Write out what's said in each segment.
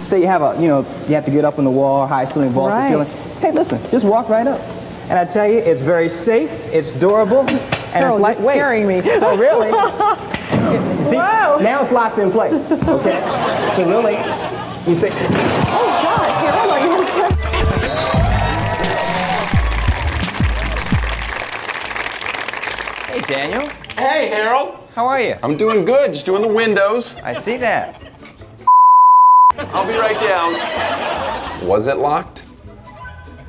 say you have a, you have to get up on the wall, high ceiling, vault the ceiling. Hey, listen, just walk right up. And I tell you, it's very safe, it's durable, and it's lightweight. You're scaring me. So really, see, now it's locked in place, okay? So really, you say, Oh, God, Harold, are you Hey, Daniel. Hey, Harold. How are you? I'm doing good, just doing the windows. I see that. I'll be right down. Was it locked?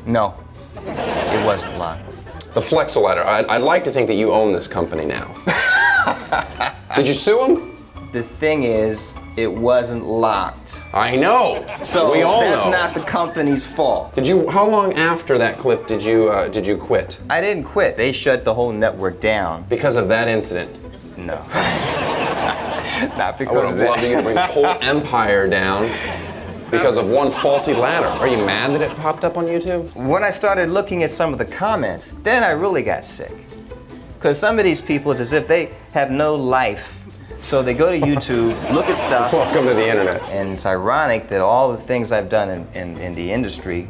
No, it wasn't locked. The Flexo ladder. I'd like to think that you own this company now. Did you sue him? The thing is, it wasn't locked. I know. So we all that's know. not the company's fault. How long after that clip did you quit? I didn't quit. They shut the whole network down. Because of that incident? No. Not I because would of have that. loved you to bring the whole empire down because of one faulty ladder. Are you mad that it popped up on YouTube? When I started looking at some of the comments, then I really got sick. Because some of these people, it's as if they have no life. So they go to YouTube, look at stuff. Welcome to the internet. And it's ironic that all the things I've done in the industry,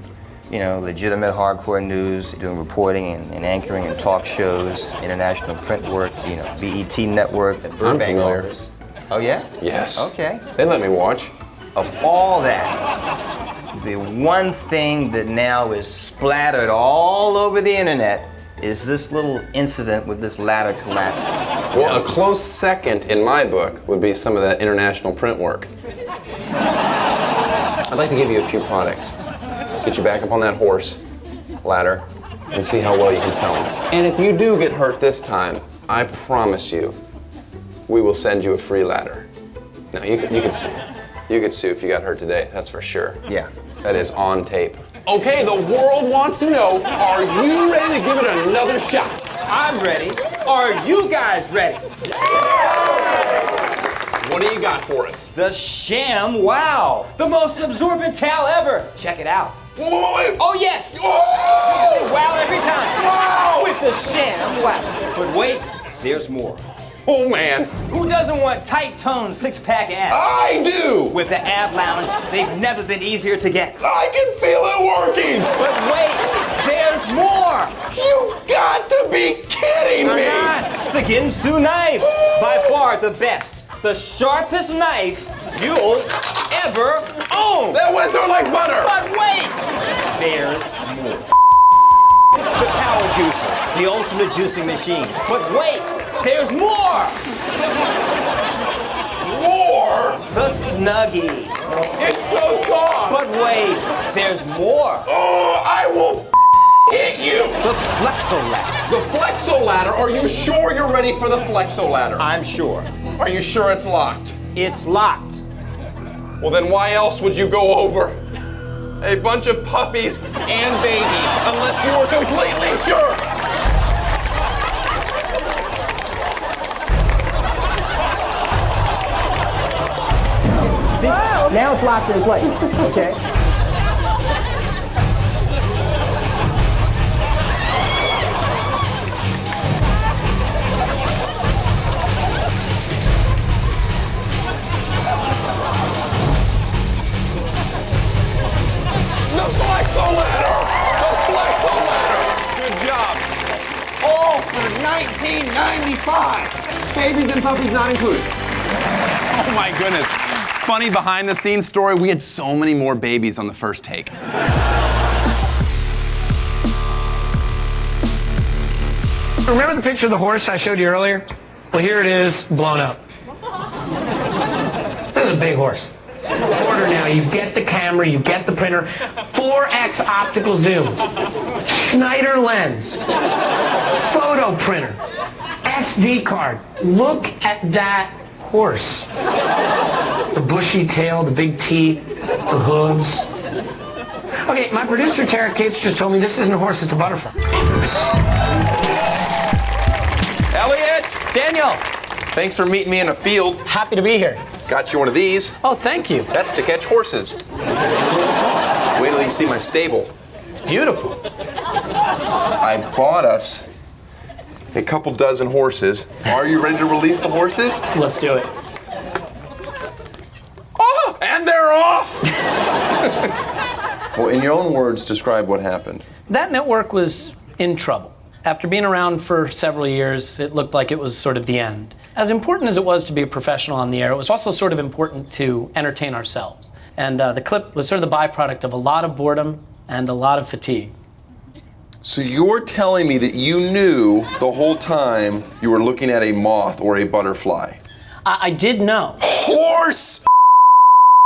legitimate hardcore news, doing reporting and anchoring and talk shows, international print work, BET Network, the Burbank familiar. office. Oh yeah? Yes. Okay. They let me watch. Of all that, the one thing that now is splattered all over the internet is this little incident with this ladder collapse. Well, a close second in my book would be some of that international print work. I'd like to give you a few products. Get you back up on that horse ladder and see how well you can sell them. And if you do get hurt this time, I promise you, we will send you a free ladder. Now, you could sue. You could sue if you got hurt today, that's for sure. Yeah. That is on tape. Okay, the world wants to know, are you ready to give it another shot? I'm ready. Are you guys ready? What do you got for us? The Sham Wow. The most absorbent towel ever. Check it out. Whoa! Oh, yes. Whoa! Say wow every time. Wow! With the Sham Wow. But wait, there's more. Oh, man. Who doesn't want tight-toned six-pack abs? I do! With the Ab Lounge, they've never been easier to get. I can feel it working! But wait, there's more! You've got to be kidding me! Not the Ginsu knife! By far the best, the sharpest knife you'll ever own! That went through like butter! But wait! There's more. The Power Juicer, the ultimate juicing machine. But wait, there's more! More! The Snuggie. It's so soft! But wait, there's more! Oh, I will hit you! The Flexo Ladder. The Flexo ladder? Are you sure you're ready for the Flexo ladder? I'm sure. Are you sure it's locked? It's locked. Well, then why else would you go over a bunch of puppies and babies unless you were completely sure? see, now it's locked in place, okay? The Flexo ladder! The Flexo ladder! Good job. All for $19.95. Babies and puppies not included. Oh my goodness. Funny behind the scenes story, we had so many more babies on the first take. Remember the picture of the horse I showed you earlier? Well, here it is, blown up. This is a big horse. Order now, you get the camera, you get the printer, 4x optical zoom, Snyder lens, photo printer, SD card. Look at that horse. The bushy tail, the big teeth, the hooves. Okay, my producer Tara Cates just told me this isn't a horse, it's a butterfly. Elliot! Daniel, Thanks for meeting me in a field. happy to be here. Got you one of these. Oh, thank you. That's to catch horses. Seems a little small. Wait till you see my stable. It's beautiful. I bought us a couple dozen horses. Are you ready to release the horses? Let's do it. Oh, and they're off! Well, in your own words, describe what happened. That network was in trouble. After being around for several years, it looked like it was sort of the end. As important as it was to be a professional on the air, it was also sort of important to entertain ourselves. And the clip was sort of the byproduct of a lot of boredom and a lot of fatigue. So you're telling me that you knew the whole time you were looking at a moth or a butterfly? I did know. Horse!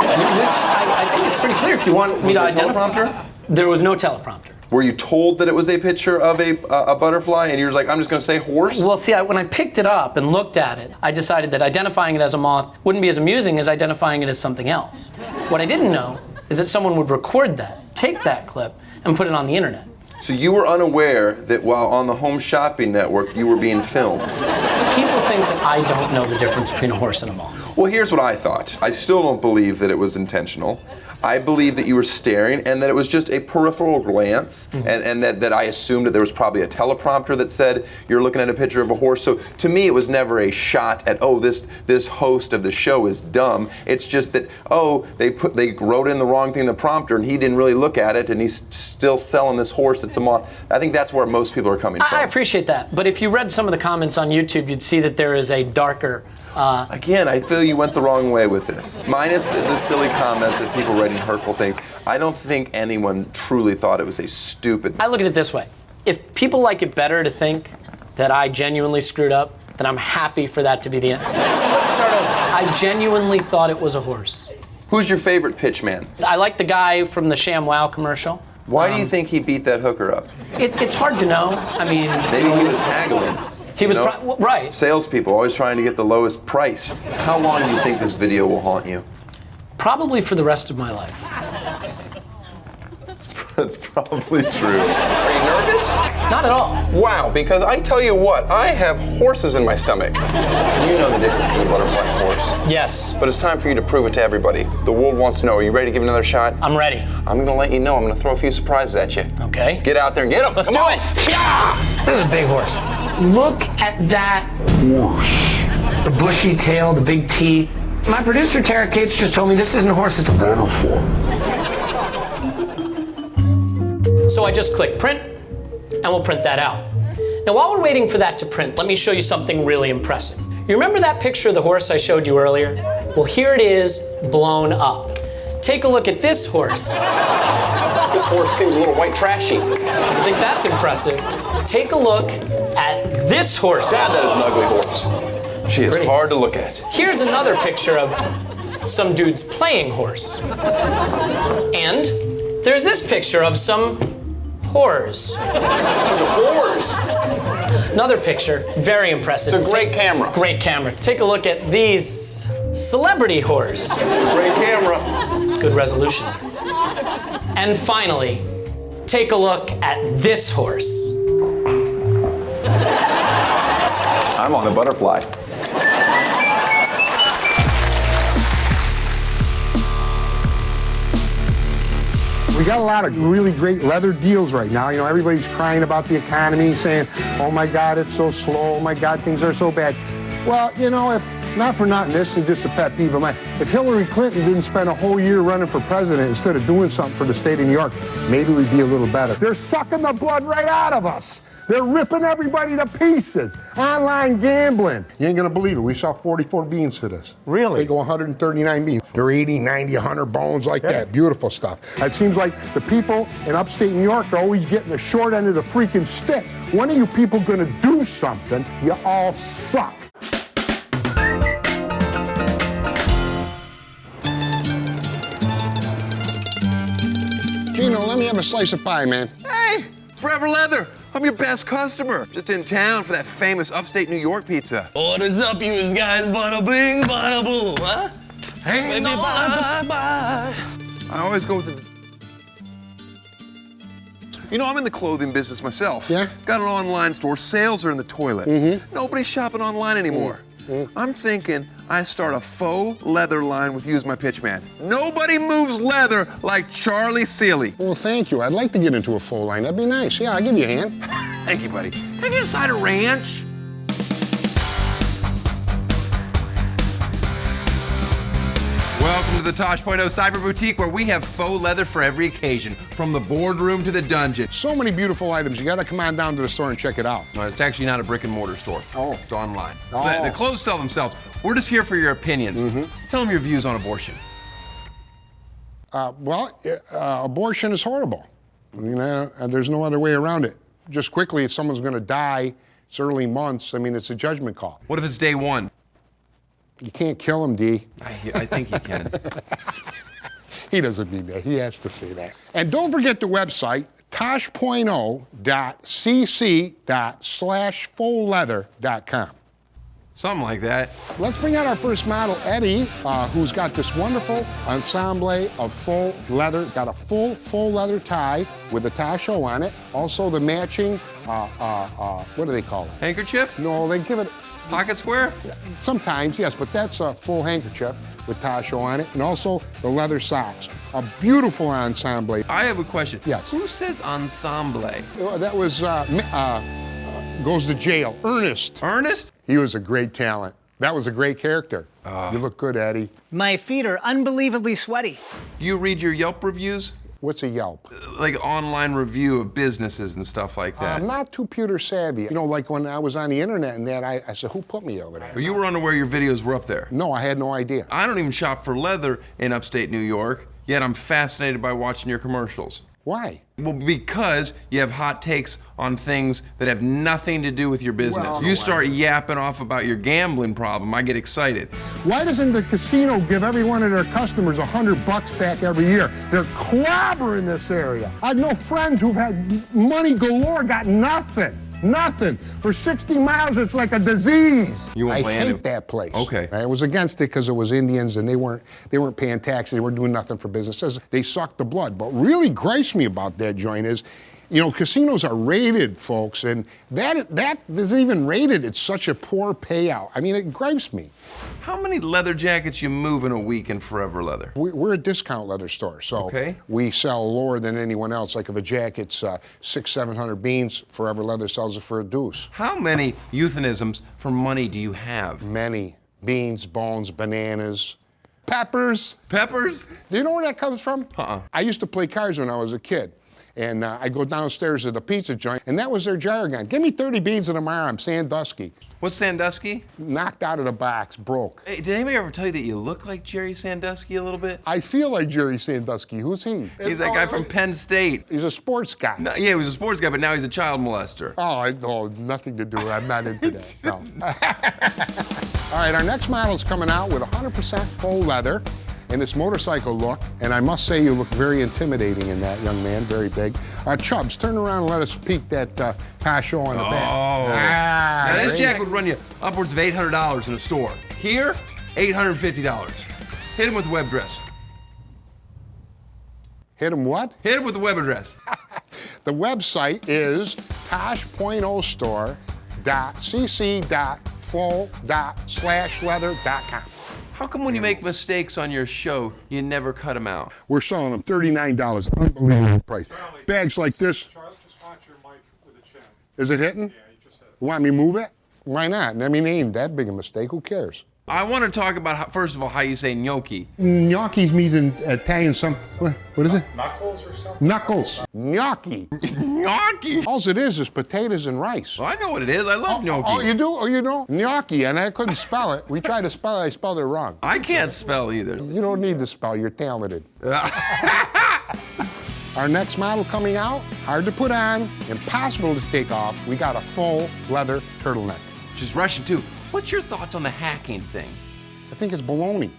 I think it's pretty clear if you want me to identify. Teleprompter? There was no teleprompter. Were you told that it was a picture of a butterfly and you're just like, I'm just going to say horse? Well, see, when I picked it up and looked at it, I decided that identifying it as a moth wouldn't be as amusing as identifying it as something else. What I didn't know is that someone would record that, take that clip, and put it on the internet. So you were unaware that while on the Home Shopping Network, you were being filmed? People think that I don't know the difference between a horse and a moth. Well, here's what I thought. I still don't believe that it was intentional. I believe that you were staring and that it was just a peripheral glance, and that I assumed that there was probably a teleprompter that said you're looking at a picture of a horse. So to me, it was never a shot at, oh, this host of the show is dumb. It's just that, oh, they wrote in the wrong thing in the prompter and he didn't really look at it and he's still selling this horse that's a moth. I think that's where most people are coming from. I appreciate that, but if you read some of the comments on YouTube, you'd see that there is a darker Again, I feel you went the wrong way with this. Minus the silly comments of people writing hurtful things, I don't think anyone truly thought it was a stupid... I look at it this way. If people like it better to think that I genuinely screwed up, then I'm happy for that to be the end. So let's start over. I genuinely thought it was a horse. Who's your favorite pitchman? I like the guy from the ShamWow commercial. Why do you think he beat that hooker up? It's hard to know. I mean... Maybe he was haggling. He was, right. Salespeople always trying to get the lowest price. How long do you think this video will haunt you? Probably for the rest of my life. That's probably true. Are you nervous? Not at all. Wow, because I tell you what, I have horses in my stomach. You know the difference between a butterfly and a horse. Yes. But it's time for you to prove it to everybody. The world wants to know. Are you ready to give it another shot? I'm ready. I'm going to let you know. I'm going to throw a few surprises at you. Okay. Get out there and get them. Let's do it. Yeah! This is a big horse. Look at that horse. The bushy tail, the big teeth. My producer, Tara Cates, just told me this isn't a horse, it's a dinosaur. So I just click print, and we'll print that out. Now while we're waiting for that to print, let me show you something really impressive. You remember that picture of the horse I showed you earlier? Well, here it is, blown up. Take a look at this horse. This horse seems a little white trashy. I think that's impressive. Take a look at this horse. God, that is an ugly horse. She is hard to look at. Here's another picture of some dudes playing horse. And there's this picture of some whores. Whores! Another picture, very impressive. It's a great camera. Great camera. Take a look at these celebrity whores. Great camera. Good resolution. And finally, take a look at this horse. I'm on a butterfly. We got a lot of really great leather deals right now. You know, everybody's crying about the economy, saying, oh my God, it's so slow. Oh my God, things are so bad. Well, you know, if not for nothing, this is just a pet peeve of mine. If Hillary Clinton didn't spend a whole year running for president instead of doing something for the state of New York, maybe we'd be a little better. They're sucking the blood right out of us. They're ripping everybody to pieces. Online gambling. You ain't gonna believe it. We saw 44 beans for this. Really? They go 139 beans. They're 80, 90, 100 bones like that. Beautiful stuff. It seems like the people in upstate New York are always getting the short end of the freaking stick. When are you people gonna do something? You all suck. Gino, let me have a slice of pie, man. Hey, Forever Leather. I'm your best customer. Just in town for that famous upstate New York pizza. Orders up, you guys, bada bing, bada boom, huh? Hey, Baby, bye. I always go with the... You know, I'm in the clothing business myself. Yeah? Got an online store. Sales are in the toilet. Mm-hmm. Nobody's shopping online anymore. Mm-hmm. I'm thinking I start a faux leather line with you as my pitch man. Nobody moves leather like Charlie Seeley. Well, thank you. I'd like to get into a full line. That'd be nice. Yeah, I'll give you a hand. Thank you, buddy. Can I get a side of ranch? Welcome Welcome to the Tosh.0 Cyberboutique, where we have faux leather for every occasion, from the boardroom to the dungeon. So many beautiful items. You got to come on down to the store and check it out. No, it's actually not a brick and mortar store. Oh. It's online. Oh. The clothes sell themselves. We're just here for your opinions. Tell them your views on abortion. Abortion is horrible. I mean, there's no other way around it. Just quickly, if someone's going to die, it's early months. I mean, it's a judgment call. What if it's day one? You can't kill him, D. I think you can. He doesn't mean that. He has to say that. And don't forget the website, tosh.0.cc./fullleather.com. Something like that. Let's bring out our first model, Eddie, who's got this wonderful ensemble of full leather. Got a full leather tie with a Tosh.0 on it. Also the matching, what do they call it? Handkerchief? No, they give it... Pocket square? Sometimes, yes, but that's a full handkerchief with Tosh.0 on it. And also the leather socks. A beautiful ensemble. I have a question. Yes. Who says ensemble? That was, goes to jail. Ernest. Ernest? He was a great talent. That was a great character. You look good, Eddie. My feet are unbelievably sweaty. Do you read your Yelp reviews? What's a Yelp? Like online review of businesses and stuff like that. I'm not too computer savvy. You know, like when I was on the internet and that, I said, who put me over there? Well, you were unaware your videos were up there. No, I had no idea. I don't even shop for leather in upstate New York, yet I'm fascinated by watching your commercials. Why? Well, because you have hot takes on things that have nothing to do with your business. Well, you start yapping off about your gambling problem, I get excited. Why doesn't the casino give every one of their customers $100 back every year? They're clobbering this area. I know friends who've had money galore, got nothing. Nothing. For 60 miles, it's like a disease. You won't I land hate it. that place. Okay. I was against it because it was Indians and they weren't paying taxes. They weren't doing nothing for businesses. They sucked the blood. But really gripes me about that joint is, you know, casinos are rated, folks, and that is even rated. It's such a poor payout. I mean, it gripes me. How many leather jackets you move in a week in Forever Leather? We're a discount leather store, so we sell lower than anyone else. Like if a jacket's 600-700 beans, Forever Leather sells it for a deuce. How many euphemisms for money do you have? Many. Beans, bones, bananas, peppers. Peppers? Do you know where that comes from? Uh-uh. I used to play cards when I was a kid. And I'd go downstairs to the pizza joint, and that was their jargon. Give me 30 beans in tomorrow, I'm Sandusky. What's Sandusky? Knocked out of the box, broke. Hey, did anybody ever tell you that you look like Jerry Sandusky a little bit? I feel like Jerry Sandusky. Who's he? He's that guy from Penn State. He's a sports guy. No, yeah, he was a sports guy, but now he's a child molester. Oh, nothing to do with it. I'm not into that, no. All right, our next model's coming out with 100% faux leather and this motorcycle look, and I must say you look very intimidating in that, young man, very big. Chubbs, turn around and let us peek that Tosh.0 on the back. Oh, now this jacket would run you upwards of $800 in a store. Here, $850. Hit him with the web address. Hit him what? Hit him with the web address. The website is tosh.0.cc.full./leather.com. How come when you make mistakes on your show, you never cut them out? We're selling them $39. Unbelievable price. Bags like this. Charles just wants your mic with a chin. Is it hitting? Yeah, you just hit it. Want me to move it? Why not? I mean, it ain't that big a mistake. Who cares? I want to talk about, how, first of all, how you say gnocchi. Gnocchi means in Italian something. What is it? Knuckles or something? Knuckles. Gnocchi. Gnocchi? All it is potatoes and rice. Well, I know what it is. I love gnocchi. Oh, you do? Oh, you know? Gnocchi, and I couldn't spell it. We tried to spell it. I spelled it wrong. I can't spell either. You don't need to spell. You're talented. Our next model coming out, hard to put on, impossible to take off. We got a full leather turtleneck. She's Russian, too. What's your thoughts on the hacking thing? I think it's baloney.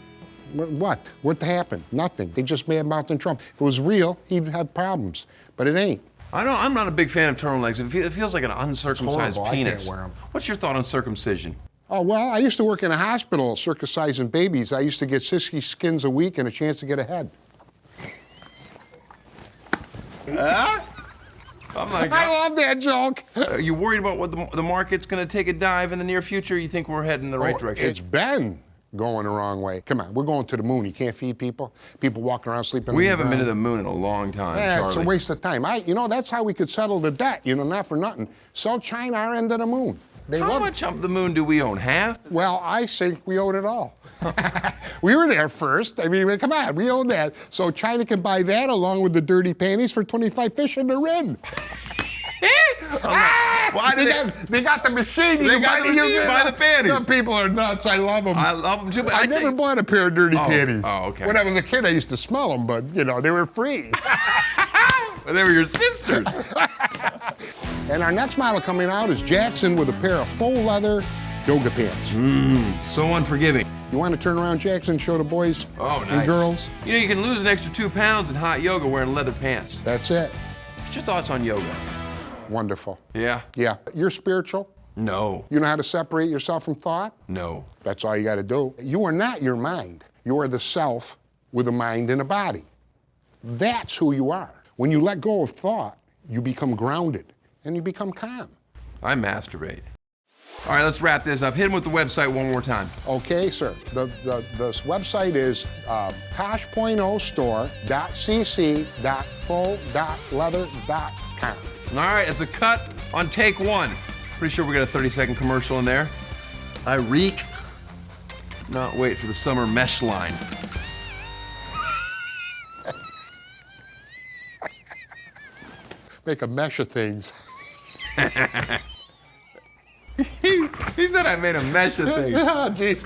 What? What happened? Nothing. They just made Mountain Trump. If it was real, he'd have problems, but it ain't. I'm not a big fan of turtlenecks. It feels like an uncircumcised horrible. penis. I can't wear 'em. What's your thought on circumcision? Oh, well, I used to work in a hospital circumcising babies. I used to get 60 skins a week and a chance to get a head. Oh my God. I love that joke. Are you worried about what the market's going to take a dive in the near future? Or you think we're heading in the right direction? It's been going the wrong way. Come on, we're going to the moon. You can't feed people. People walking around sleeping. We haven't been to the moon in a long time, Yeah, Charlie. it's a waste of time. You know, that's how we could settle the debt. You know, not for nothing. Sell China our end of the moon. They How love much of the moon do we own? Half? Well, I think we own it all. We were there first. I mean, come on, we own that. So China can buy that along with the dirty panties for 25 fish in the rin. Why do they got the machine. They got the machine to buy the panties. The people are nuts. I love them. I love them too, but I never bought a pair of dirty panties. Oh, okay. When I was a kid, I used to smell them, but you know, they were free. They were your sisters. And our next model coming out is Jackson with a pair of faux leather yoga pants. So unforgiving. You want to turn around, Jackson, show the boys nice. and girls? You know, you can lose an extra 2 pounds in hot yoga wearing leather pants. That's it. What's your thoughts on yoga? Wonderful. Yeah? Yeah. You're spiritual? No. You know how to separate yourself from thought? No. That's all you got to do. You are not your mind. You are the self with a mind and a body. That's who you are. When you let go of thought, you become grounded and you become calm. I masturbate. All right, let's wrap this up. Hit him with the website one more time. Okay, sir. The website is tosh.0 store.cc.faux.leather.com. All right, it's a cut on take one. Pretty sure we got a 30-second commercial in there. I reek. Not wait for the summer mesh line. Make a mesh of things. He said I made a mesh of things. Oh, jeez.